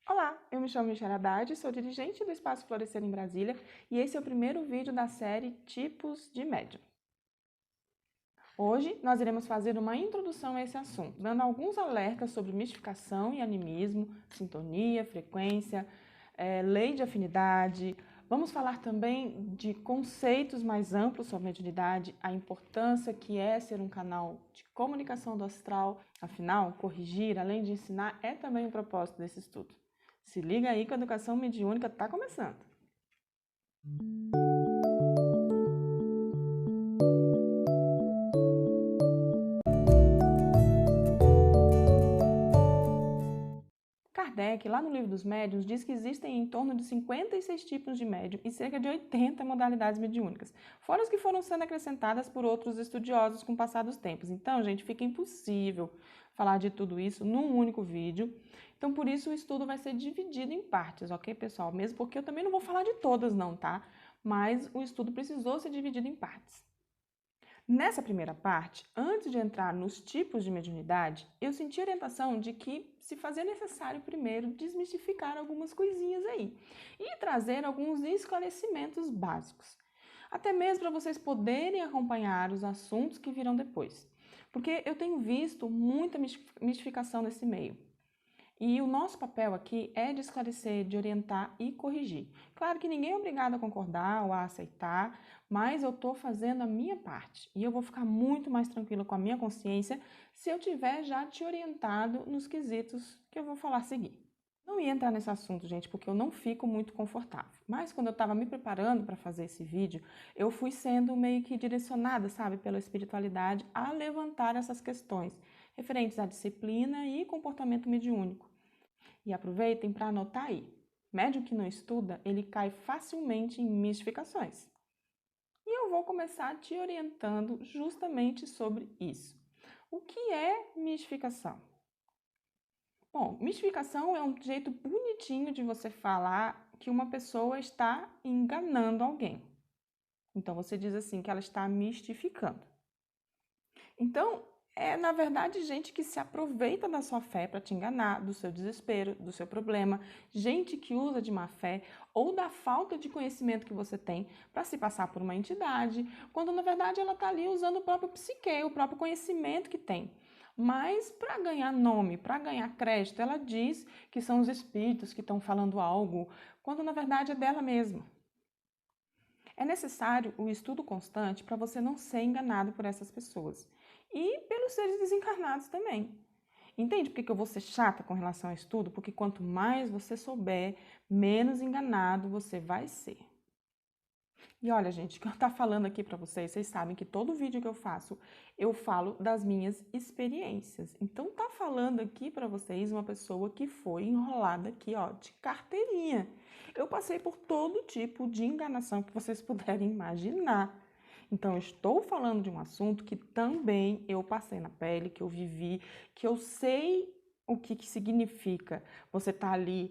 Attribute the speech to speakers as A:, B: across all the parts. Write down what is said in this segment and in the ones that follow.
A: Olá, eu me chamo Michelle Haddad, sou dirigente do Espaço Florescer em Brasília e esse é o primeiro vídeo da série Tipos de Médium. Hoje nós iremos fazer uma introdução a esse assunto, dando alguns alertas sobre mistificação e animismo, sintonia, frequência, lei de afinidade. Vamos falar também de conceitos mais amplos sobre mediunidade, a importância que é ser um canal de comunicação do astral. Afinal, corrigir, além de ensinar, é também o propósito desse estudo. Se liga aí que a educação mediúnica está começando. Kardec, lá no Livro dos Médiuns, diz que existem em torno de 56 tipos de médium e cerca de 80 modalidades mediúnicas, fora as que foram sendo acrescentadas por outros estudiosos com o passar dos tempos. Então, gente, fica impossível falar de tudo isso num único vídeo. Então, por isso, o estudo vai ser dividido em partes, ok, pessoal? Mesmo porque eu também não vou falar de todas, não, tá? Mas o estudo precisou ser dividido em partes. Nessa primeira parte, antes de entrar nos tipos de mediunidade, eu senti a orientação de que se fazia necessário primeiro desmistificar algumas coisinhas aí e trazer alguns esclarecimentos básicos, até mesmo para vocês poderem acompanhar os assuntos que virão depois, porque eu tenho visto muita mistificação nesse meio. E o nosso papel aqui é de esclarecer, de orientar e corrigir. Claro que ninguém é obrigado a concordar ou a aceitar, mas eu estou fazendo a minha parte. E eu vou ficar muito mais tranquila com a minha consciência se eu tiver já te orientado nos quesitos que eu vou falar a seguir. Não ia entrar nesse assunto, gente, porque eu não fico muito confortável. Mas quando eu estava me preparando para fazer esse vídeo, eu fui sendo meio que direcionada, sabe, pela espiritualidade a levantar essas questões referentes à disciplina e comportamento mediúnico. E aproveitem para anotar aí. Médium que não estuda, ele cai facilmente em mistificações. E eu vou começar te orientando justamente sobre isso. O que é mistificação? Bom, mistificação é um jeito bonitinho de você falar que uma pessoa está enganando alguém. Então você diz assim que ela está mistificando. Então, é na verdade gente que se aproveita da sua fé para te enganar, do seu desespero, do seu problema, gente que usa de má fé ou da falta de conhecimento que você tem para se passar por uma entidade, quando na verdade ela está ali usando o próprio psique, o próprio conhecimento que tem. Mas para ganhar nome, para ganhar crédito, ela diz que são os espíritos que estão falando algo, quando na verdade é dela mesma. É necessário o estudo constante para você não ser enganado por essas pessoas e pelos seres desencarnados também. Entende por que eu vou ser chata com relação ao estudo? Porque quanto mais você souber, menos enganado você vai ser. E olha, gente, o que eu estou falando aqui para vocês, vocês sabem que todo vídeo que eu faço, eu falo das minhas experiências. Então, tá falando aqui para vocês uma pessoa que foi enrolada aqui, ó, de carteirinha. Eu passei por todo tipo de enganação que vocês puderem imaginar. Então, eu estou falando de um assunto que também eu passei na pele, que eu vivi, que eu sei o que significa você estar ali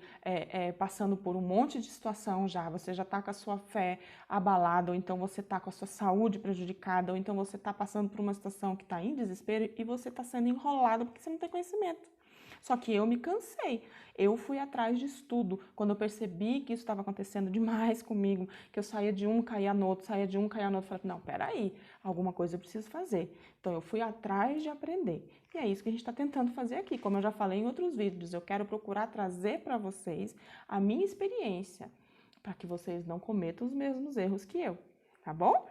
A: passando por um monte de situação já, você já está com a sua fé abalada, ou então você está com a sua saúde prejudicada, ou então você está passando por uma situação que está em desespero e você está sendo enrolado porque você não tem conhecimento. Só que eu me cansei, eu fui atrás de estudo. Quando eu percebi que isso estava acontecendo demais comigo, que eu saía de um, caía no outro, saía de um, caía no outro, falei, não, peraí, alguma coisa eu preciso fazer. Então eu fui atrás de aprender. E é isso que a gente está tentando fazer aqui. Como eu já falei em outros vídeos, eu quero procurar trazer para vocês a minha experiência, para que vocês não cometam os mesmos erros que eu, tá bom?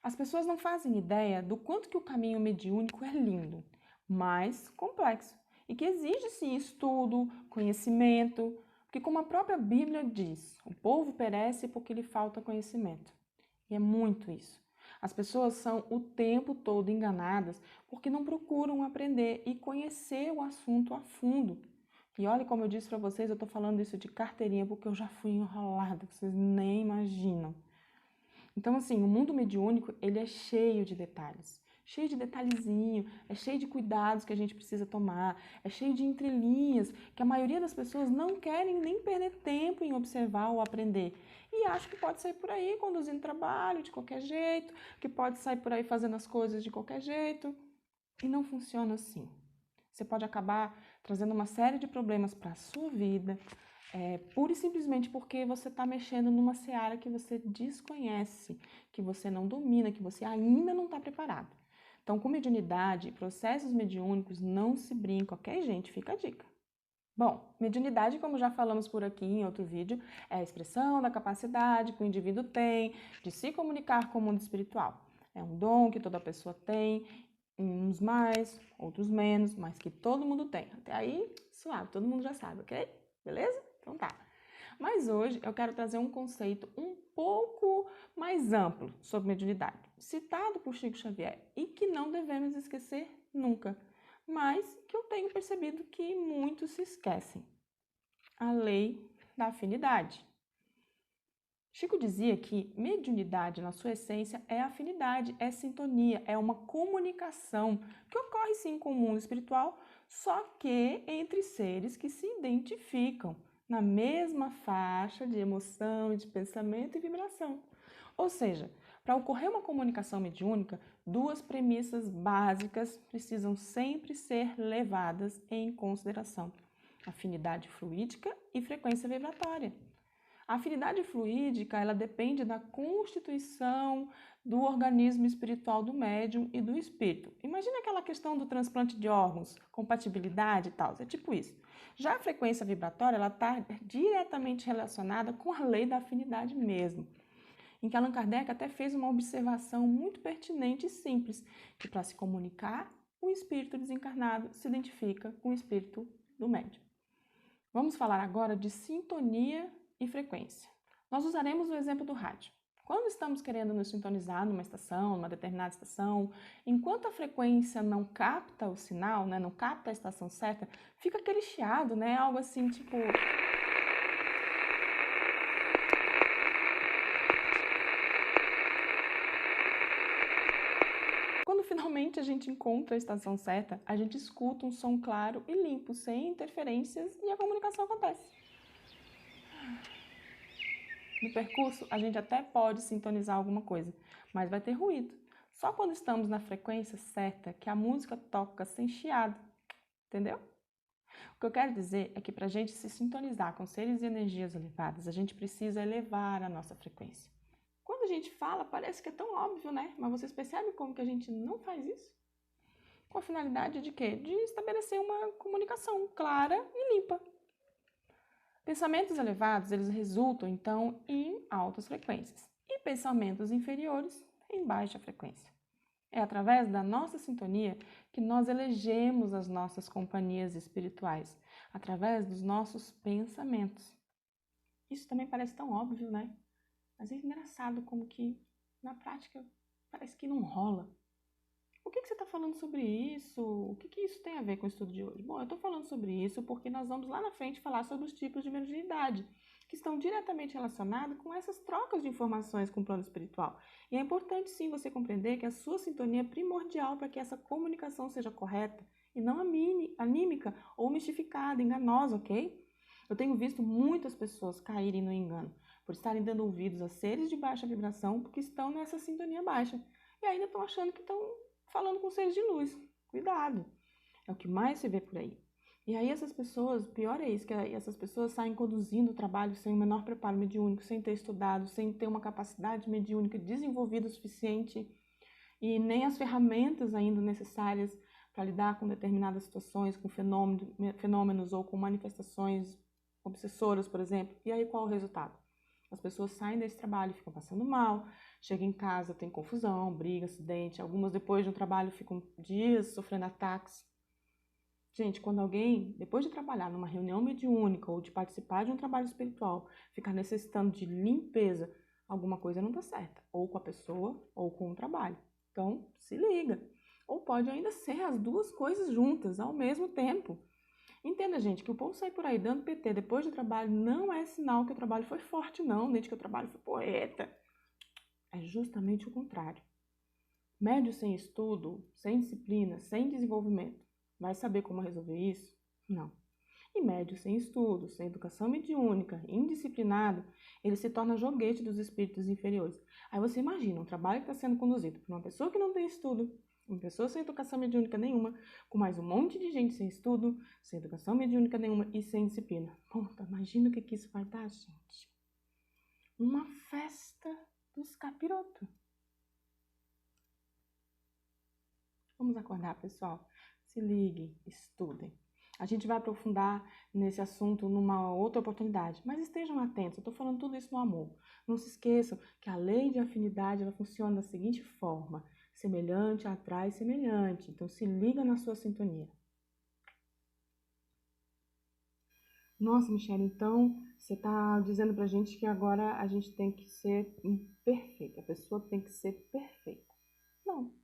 A: As pessoas não fazem ideia do quanto que o caminho mediúnico é lindo, mas complexo e que exige sim estudo, conhecimento, porque como a própria Bíblia diz, o povo perece porque lhe falta conhecimento. E é muito isso. As pessoas são o tempo todo enganadas porque não procuram aprender e conhecer o assunto a fundo. E olha, como eu disse para vocês, eu estou falando isso de carteirinha porque eu já fui enrolada, vocês nem imaginam. Então, assim, o mundo mediúnico, ele é cheio de detalhes. Cheio de detalhezinho, é cheio de cuidados que a gente precisa tomar, é cheio de entrelinhas que a maioria das pessoas não querem nem perder tempo em observar ou aprender. E acha que pode sair por aí conduzindo trabalho de qualquer jeito, que pode sair por aí fazendo as coisas de qualquer jeito. E não funciona assim. Você pode acabar trazendo uma série de problemas para a sua vida, pura e simplesmente porque você está mexendo numa seara que você desconhece, que você não domina, que você ainda não está preparado. Então, com mediunidade e processos mediúnicos, não se brinca, ok, gente? Fica a dica. Bom, mediunidade, como já falamos por aqui em outro vídeo, é a expressão da capacidade que o indivíduo tem de se comunicar com o mundo espiritual. É um dom que toda pessoa tem, uns mais, outros menos, mas que todo mundo tem. Até aí, suave, todo mundo já sabe, ok? Beleza? Então tá. Mas hoje eu quero trazer um conceito um pouco mais amplo sobre mediunidade, citado por Chico Xavier e que não devemos esquecer nunca, mas que eu tenho percebido que muitos se esquecem. A lei da afinidade. Chico dizia que mediunidade, na sua essência, é afinidade, é sintonia, é uma comunicação que ocorre sim com o mundo espiritual, só que entre seres que se identificam na mesma faixa de emoção, de pensamento e vibração. Ou seja, para ocorrer uma comunicação mediúnica, duas premissas básicas precisam sempre ser levadas em consideração: afinidade fluídica e frequência vibratória. A afinidade fluídica, ela depende da constituição do organismo espiritual do médium e do espírito. Imagina aquela questão do transplante de órgãos, compatibilidade e tal, é tipo isso. Já a frequência vibratória, ela está diretamente relacionada com a lei da afinidade mesmo, em que Allan Kardec até fez uma observação muito pertinente e simples, que para se comunicar, o espírito desencarnado se identifica com o espírito do médium. Vamos falar agora de sintonia e frequência. Nós usaremos o exemplo do rádio. Quando estamos querendo nos sintonizar numa estação, numa determinada estação, enquanto a frequência não capta o sinal, não capta a estação certa, fica aquele chiado, algo assim tipo... Quando finalmente a gente encontra a estação certa, a gente escuta um som claro e limpo, sem interferências, e a comunicação acontece. No percurso, a gente até pode sintonizar alguma coisa, mas vai ter ruído. Só quando estamos na frequência certa que a música toca sem chiado, entendeu? O que eu quero dizer é que para a gente se sintonizar com seres e energias elevadas, a gente precisa elevar a nossa frequência. Quando a gente fala, parece que é tão óbvio, Mas vocês percebem como que a gente não faz isso? Com a finalidade de quê? De estabelecer uma comunicação clara e limpa. Pensamentos elevados, eles resultam, então, em altas frequências, e pensamentos inferiores em baixa frequência. É através da nossa sintonia que nós elegemos as nossas companhias espirituais, através dos nossos pensamentos. Isso também parece tão óbvio, Mas é engraçado como que, na prática, parece que não rola. Por que você está falando sobre isso? O que isso tem a ver com o estudo de hoje? Bom, eu estou falando sobre isso porque nós vamos lá na frente falar sobre os tipos de mediunidade, que estão diretamente relacionados com essas trocas de informações com o plano espiritual. E é importante sim você compreender que a sua sintonia é primordial para que essa comunicação seja correta e não anímica ou mistificada, enganosa, ok? Eu tenho visto muitas pessoas caírem no engano por estarem dando ouvidos a seres de baixa vibração porque estão nessa sintonia baixa e ainda estão achando que estão falando com seres de luz. Cuidado! É o que mais se vê por aí. E aí essas pessoas, pior é isso, que essas pessoas saem conduzindo o trabalho sem o menor preparo mediúnico, sem ter estudado, sem ter uma capacidade mediúnica desenvolvida o suficiente e nem as ferramentas ainda necessárias para lidar com determinadas situações, com fenômenos ou com manifestações obsessoras, por exemplo. E aí qual é o resultado? As pessoas saem desse trabalho e ficam passando mal, chegam em casa, tem confusão, briga, acidente. Algumas depois de um trabalho ficam dias sofrendo ataques. Gente, quando alguém, depois de trabalhar numa reunião mediúnica ou de participar de um trabalho espiritual, ficar necessitando de limpeza, alguma coisa não está certa. Ou com a pessoa ou com o trabalho. Então, se liga. Ou pode ainda ser as duas coisas juntas, ao mesmo tempo. Entenda, gente, que o povo sair por aí dando PT depois do trabalho não é sinal que o trabalho foi forte, não, nem de que o trabalho foi poeta. É justamente o contrário. Médio sem estudo, sem disciplina, sem desenvolvimento, vai saber como resolver isso? Não. E médio sem estudo, sem educação mediúnica, indisciplinado, ele se torna joguete dos espíritos inferiores. Aí você imagina um trabalho que está sendo conduzido por uma pessoa que não tem estudo, Uma pessoa sem educação mediúnica nenhuma, com mais um monte de gente sem estudo, sem educação mediúnica nenhuma e sem disciplina. Puta, imagina o que isso vai dar, gente. Uma festa dos capirotos. Vamos acordar, pessoal. Se liguem, estudem. A gente vai aprofundar nesse assunto numa outra oportunidade, mas estejam atentos, eu estou falando tudo isso no amor. Não se esqueçam que a lei de afinidade ela funciona da seguinte forma: semelhante atrai semelhante, então se liga na sua sintonia. Nossa, Michelle, então você está dizendo pra gente que agora a gente tem que ser perfeita, a pessoa tem que ser perfeita. Não,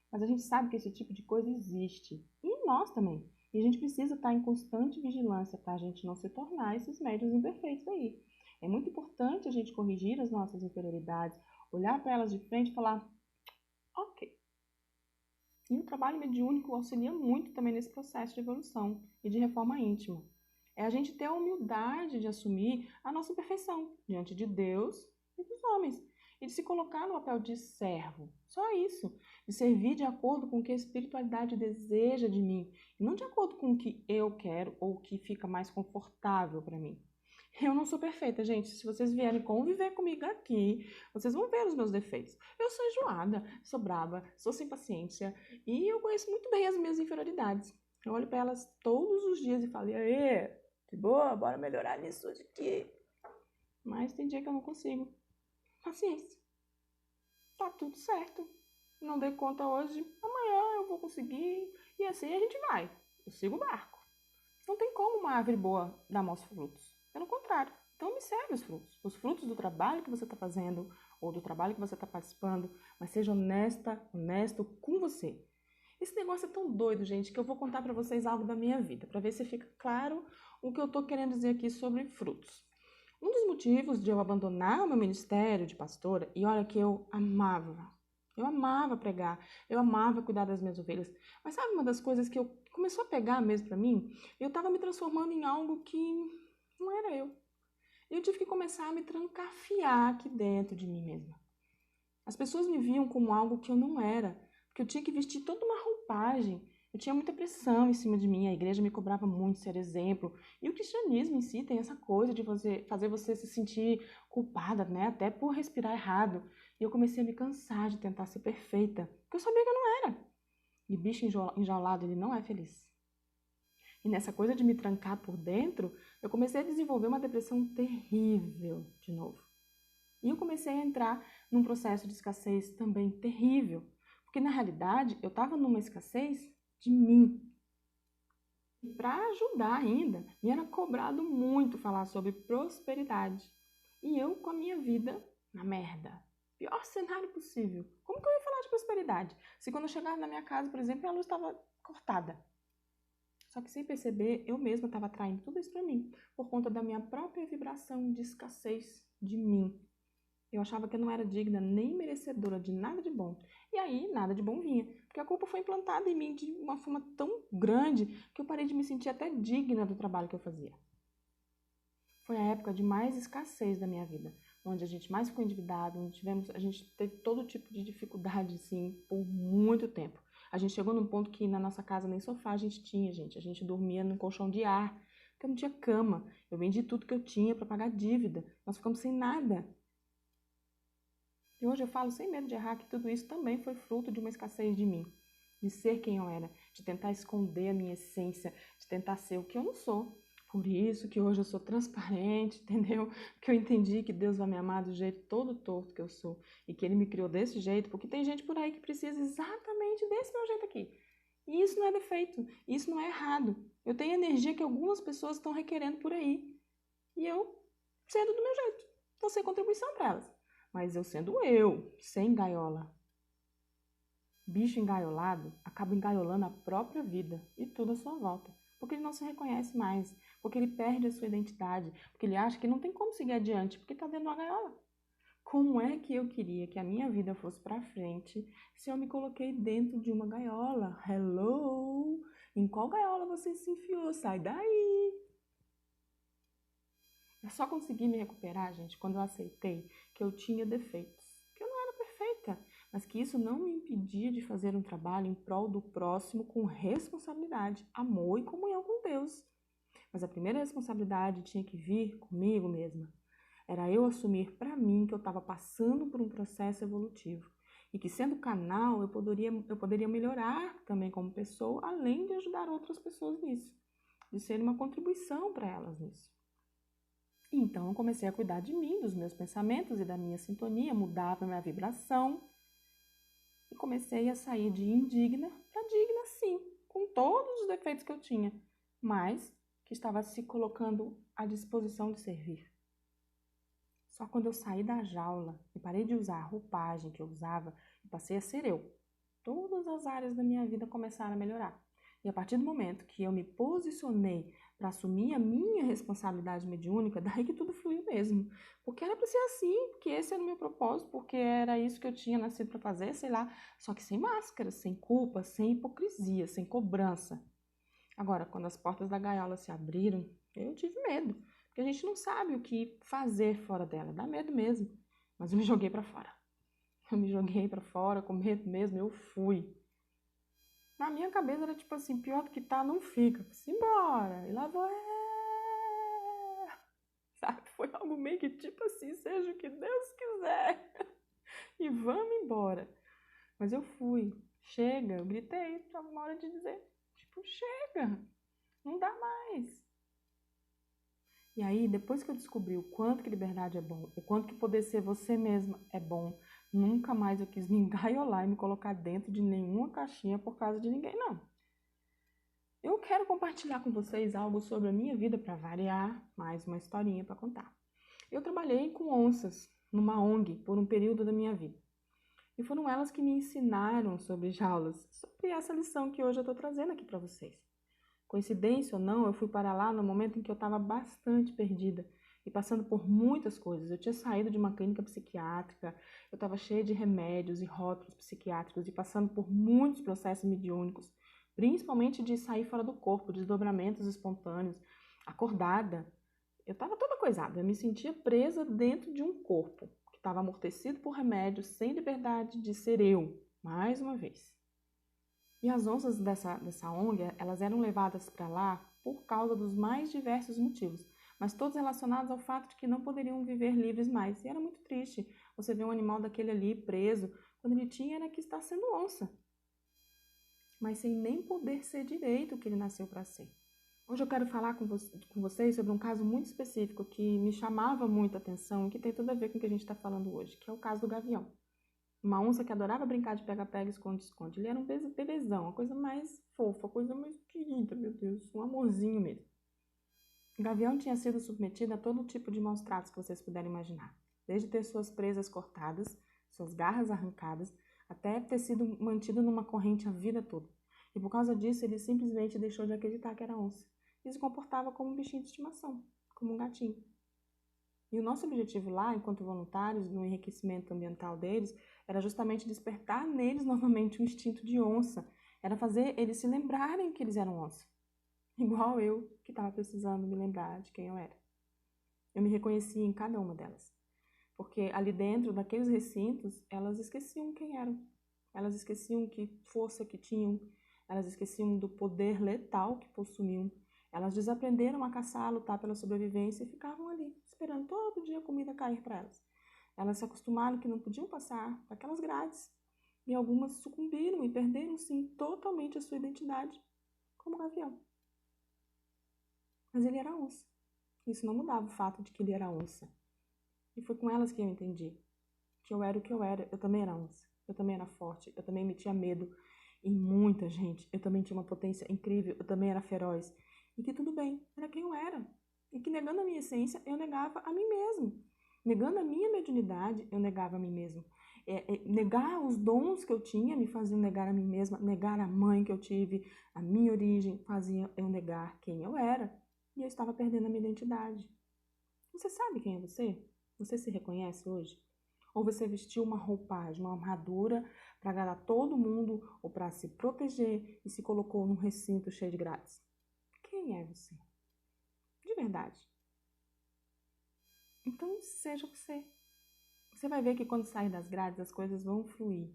A: mas a gente sabe que esse tipo de coisa existe, e nós também. E a gente precisa estar em constante vigilância para a gente não se tornar esses médiuns imperfeitos aí. É muito importante a gente corrigir as nossas inferioridades, olhar para elas de frente e falar, ok. E o trabalho mediúnico auxilia muito também nesse processo de evolução e de reforma íntima. É a gente ter a humildade de assumir a nossa imperfeição diante de Deus e dos homens. E de se colocar no papel de servo. Só isso. De servir de acordo com o que a espiritualidade deseja de mim. E não de acordo com o que eu quero ou o que fica mais confortável para mim. Eu não sou perfeita, gente. Se vocês vierem conviver comigo aqui, vocês vão ver os meus defeitos. Eu sou enjoada, sou brava, sou sem paciência. E eu conheço muito bem as minhas inferioridades. Eu olho para elas todos os dias e falo, aê, de boa, bora melhorar nisso aqui. Mas tem dia que eu não consigo. Paciência. Tá tudo certo. Não dei conta hoje, amanhã eu vou conseguir. E assim a gente vai. Eu sigo o barco. Não tem como uma árvore boa dar maus frutos. Pelo contrário. Então observe os frutos. Os frutos do trabalho que você está fazendo ou do trabalho que você está participando. Mas seja honesto com você. Esse negócio é tão doido, gente, que eu vou contar para vocês algo da minha vida. Para ver se fica claro o que eu estou querendo dizer aqui sobre frutos. Um dos motivos de eu abandonar o meu ministério de pastora, e olha que eu amava pregar, eu amava cuidar das minhas ovelhas, mas sabe uma das coisas que começou a pegar mesmo para mim? Eu estava me transformando em algo que não era eu. E eu tive que começar a me trancafiar aqui dentro de mim mesma. As pessoas me viam como algo que eu não era, porque eu tinha que vestir toda uma roupagem. Eu tinha muita pressão em cima de mim, a igreja me cobrava muito ser exemplo. E o cristianismo em si tem essa coisa de fazer você se sentir culpada, né? Até por respirar errado. E eu comecei a me cansar de tentar ser perfeita, porque eu sabia que eu não era. E bicho enjaulado, ele não é feliz. E nessa coisa de me trancar por dentro, eu comecei a desenvolver uma depressão terrível de novo. E eu comecei a entrar num processo de escassez também terrível. Porque na realidade, eu estava numa escassez de mim. E para ajudar ainda, me era cobrado muito falar sobre prosperidade. E eu com a minha vida na merda. Pior cenário possível. Como que eu ia falar de prosperidade? Se quando eu chegava na minha casa, por exemplo, a luz estava cortada. Só que sem perceber, eu mesma estava atraindo tudo isso para mim, por conta da minha própria vibração de escassez de mim. Eu achava que eu não era digna nem merecedora de nada de bom. E aí, nada de bom vinha. Porque a culpa foi implantada em mim de uma forma tão grande que eu parei de me sentir até digna do trabalho que eu fazia. Foi a época de mais escassez da minha vida, onde a gente mais ficou endividado, onde a gente teve todo tipo de dificuldade, assim, por muito tempo. A gente chegou num ponto que na nossa casa nem sofá a gente tinha, gente. A gente dormia num colchão de ar, porque eu não tinha cama. Eu vendi tudo que eu tinha para pagar dívida. Nós ficamos sem nada. E hoje eu falo sem medo de errar que tudo isso também foi fruto de uma escassez de mim, de ser quem eu era, de tentar esconder a minha essência, de tentar ser o que eu não sou. Por isso que hoje eu sou transparente, entendeu? Porque eu entendi que Deus vai me amar do jeito todo torto que eu sou e que Ele me criou desse jeito, porque tem gente por aí que precisa exatamente desse meu jeito aqui. E isso não é defeito, isso não é errado. Eu tenho energia que algumas pessoas estão requerendo por aí e eu sendo do meu jeito, vou ser contribuição para elas. Mas eu sendo eu, sem gaiola. Bicho engaiolado acaba engaiolando a própria vida e tudo à sua volta. Porque ele não se reconhece mais, porque ele perde a sua identidade, porque ele acha que não tem como seguir adiante, porque está dentro de uma gaiola. Como é que eu queria que a minha vida fosse para frente se eu me coloquei dentro de uma gaiola? Hello? Em qual gaiola você se enfiou? Sai daí! Eu só consegui me recuperar, gente, quando eu aceitei que eu tinha defeitos, que eu não era perfeita, mas que isso não me impedia de fazer um trabalho em prol do próximo com responsabilidade, amor e comunhão com Deus. Mas a primeira responsabilidade tinha que vir comigo mesma. Era eu assumir para mim que eu estava passando por um processo evolutivo e que, sendo canal, eu poderia melhorar também como pessoa, além de ajudar outras pessoas nisso, de ser uma contribuição para elas nisso. Então eu comecei a cuidar de mim, dos meus pensamentos e da minha sintonia, mudava a minha vibração e comecei a sair de indigna para digna, sim, com todos os defeitos que eu tinha, mas que estava se colocando à disposição de servir. Só quando eu saí da jaula e parei de usar a roupagem que eu usava e passei a ser eu, todas as áreas da minha vida começaram a melhorar. E a partir do momento que eu me posicionei para assumir a minha responsabilidade mediúnica, daí que tudo fluiu mesmo. Porque era para ser assim, porque esse era o meu propósito, porque era isso que eu tinha nascido para fazer, sei lá. Só que sem máscara, sem culpa, sem hipocrisia, sem cobrança. Agora, quando as portas da gaiola se abriram, eu tive medo. Porque a gente não sabe o que fazer fora dela, dá medo mesmo. Mas eu me joguei para fora. Eu me joguei para fora, com medo mesmo, eu fui. Na minha cabeça era tipo assim, pior do que tá, não fica. Simbora. E lá vou. Sabe? Foi algo meio que tipo assim, seja o que Deus quiser. E vamos embora. Mas eu fui. Chega, eu gritei, tava uma hora de dizer, tipo, chega, não dá mais. E aí, depois que eu descobri o quanto que liberdade é bom, o quanto que poder ser você mesma é bom, nunca mais eu quis me engaiolar e me colocar dentro de nenhuma caixinha por causa de ninguém, não. Eu quero compartilhar com vocês algo sobre a minha vida para variar, mais uma historinha para contar. Eu trabalhei com onças numa ONG por um período da minha vida. E foram elas que me ensinaram sobre jaulas, sobre essa lição que hoje eu estou trazendo aqui para vocês. Coincidência ou não, eu fui para lá no momento em que eu estava bastante perdida e passando por muitas coisas. Eu tinha saído de uma clínica psiquiátrica, eu estava cheia de remédios e rótulos psiquiátricos e passando por muitos processos mediúnicos, principalmente de sair fora do corpo, desdobramentos espontâneos, acordada. Eu estava toda coisada, eu me sentia presa dentro de um corpo que estava amortecido por remédios, sem liberdade de ser eu, mais uma vez. E as onças dessa ONG, elas eram levadas para lá por causa dos mais diversos motivos, mas todos relacionados ao fato de que não poderiam viver livres mais. E era muito triste você ver um animal daquele ali preso, quando ele tinha era que estar sendo onça, mas sem nem poder ser direito o que ele nasceu para ser. Hoje eu quero falar com vocês sobre um caso muito específico que me chamava muita atenção e que tem tudo a ver com o que a gente está falando hoje, que é o caso do gavião. Uma onça que adorava brincar de pega-pega, esconde-esconde. Ele era um bebezão, uma coisa mais fofa, coisa mais querida, meu Deus, um amorzinho mesmo. O gavião tinha sido submetido a todo tipo de maus tratos que vocês puderem imaginar. Desde ter suas presas cortadas, suas garras arrancadas, até ter sido mantido numa corrente a vida toda. E por causa disso, ele simplesmente deixou de acreditar que era onça. E se comportava como um bichinho de estimação, como um gatinho. E o nosso objetivo lá, enquanto voluntários, no enriquecimento ambiental deles, era justamente despertar neles novamente o instinto de onça. Era fazer eles se lembrarem que eles eram onça. Igual eu, que estava precisando me lembrar de quem eu era. Eu me reconhecia em cada uma delas. Porque ali dentro daqueles recintos, elas esqueciam quem eram. Elas esqueciam que força que tinham. Elas esqueciam do poder letal que possuíam. Elas desaprenderam a caçar, a lutar pela sobrevivência e ficavam ali, esperando todo dia a comida cair para elas. Elas se acostumaram que não podiam passar daquelas grades. E algumas sucumbiram e perderam, sim, totalmente a sua identidade como gavião. Mas ele era onça. Isso não mudava o fato de que ele era onça. E foi com elas que eu entendi que eu era o que eu era. Eu também era onça. Eu também era forte. Eu também metia medo em muita gente. Eu também tinha uma potência incrível. Eu também era feroz. E que tudo bem, era quem eu era. E que negando a minha essência, eu negava a mim mesmo. Negando a minha mediunidade, eu negava a mim mesmo. Negar os dons que eu tinha me faziam negar a mim mesma. Negar a mãe que eu tive, a minha origem, fazia eu negar quem eu era. E eu estava perdendo a minha identidade. Você sabe quem é você? Você se reconhece hoje? Ou você vestiu uma roupagem, uma armadura para agradar todo mundo ou para se proteger e se colocou num recinto cheio de grades? Quem é você? De verdade. Então, seja você. Você vai ver que quando sair das grades, as coisas vão fluir.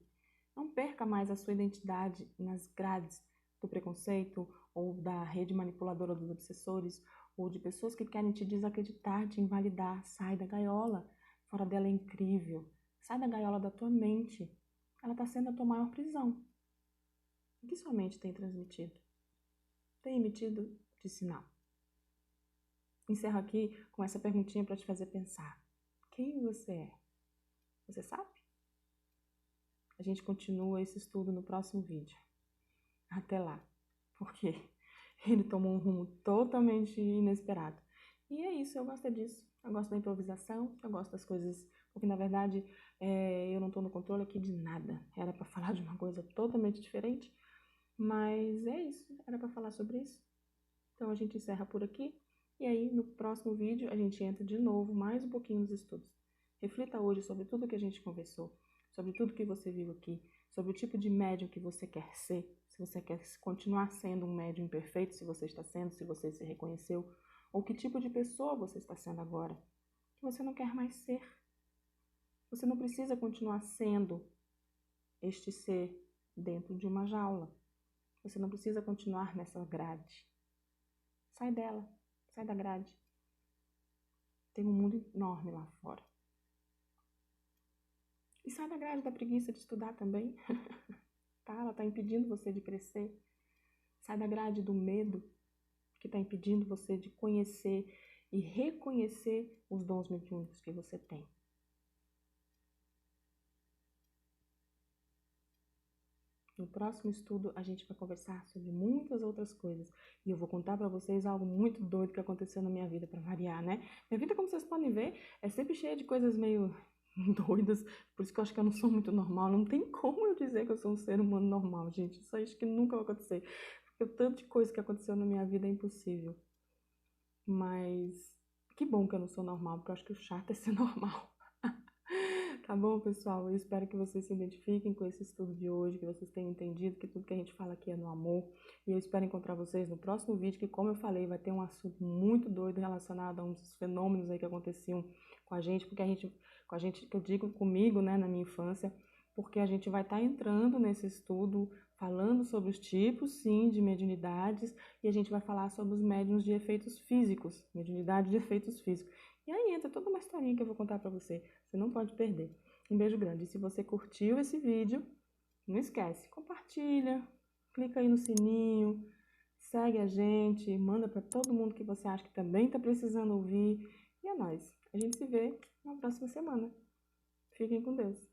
A: Não perca mais a sua identidade nas grades do preconceito ou da rede manipuladora dos obsessores ou de pessoas que querem te desacreditar, te invalidar. Sai da gaiola. Fora dela é incrível. Sai da gaiola da tua mente. Ela está sendo a tua maior prisão. O que sua mente tem transmitido? Tem emitido de sinal. Encerro aqui com essa perguntinha para te fazer pensar. Quem você é? Você sabe? A gente continua esse estudo no próximo vídeo. Até lá, porque ele tomou um rumo totalmente inesperado. E é isso, eu gosto disso. Eu gosto da improvisação, eu gosto das coisas, porque na verdade eu não estou no controle aqui de nada. Era para falar de uma coisa totalmente diferente, mas é isso, era para falar sobre isso. Então a gente encerra por aqui, e aí no próximo vídeo a gente entra de novo mais um pouquinho nos estudos. Reflita hoje sobre tudo que a gente conversou, sobre tudo que você viu aqui, sobre o tipo de médium que você quer ser, se você quer continuar sendo um médium imperfeito, se você está sendo, se você se reconheceu, ou que tipo de pessoa você está sendo agora, que você não quer mais ser. Você não precisa continuar sendo este ser dentro de uma jaula. Você não precisa continuar nessa grade. Sai dela, sai da grade. Tem um mundo enorme lá fora. E sai da grade da preguiça de estudar também. Tá? Ela está impedindo você de crescer. Sai da grade do medo, que está impedindo você de conhecer e reconhecer os dons mediúnicos que você tem. No próximo estudo, a gente vai conversar sobre muitas outras coisas. E eu vou contar para vocês algo muito doido que aconteceu na minha vida, para variar, né? Minha vida, como vocês podem ver, é sempre cheia de coisas meio doidas. Por isso que eu acho que eu não sou muito normal. Não tem como eu dizer que eu sou um ser humano normal, gente. Isso aí acho que nunca vai acontecer. Porque o tanto de coisa que aconteceu na minha vida é impossível. Mas que bom que eu não sou normal, porque eu acho que o chato é ser normal. Tá bom, pessoal? Eu espero que vocês se identifiquem com esse estudo de hoje, que vocês tenham entendido que tudo que a gente fala aqui é no amor. E eu espero encontrar vocês no próximo vídeo, que, como eu falei, vai ter um assunto muito doido relacionado a uns dos fenômenos aí que aconteciam com a gente, porque com a gente, que eu digo comigo, né, na minha infância, porque a gente vai estar entrando nesse estudo, falando sobre os tipos, sim, de mediunidades, e a gente vai falar sobre os médiuns de efeitos físicos, mediunidade de efeitos físicos. E aí entra toda uma historinha que eu vou contar pra você. Você não pode perder. Um beijo grande. E se você curtiu esse vídeo, não esquece, compartilha, clica aí no sininho, segue a gente, manda para todo mundo que você acha que também está precisando ouvir. E é nóis. A gente se vê na próxima semana. Fiquem com Deus.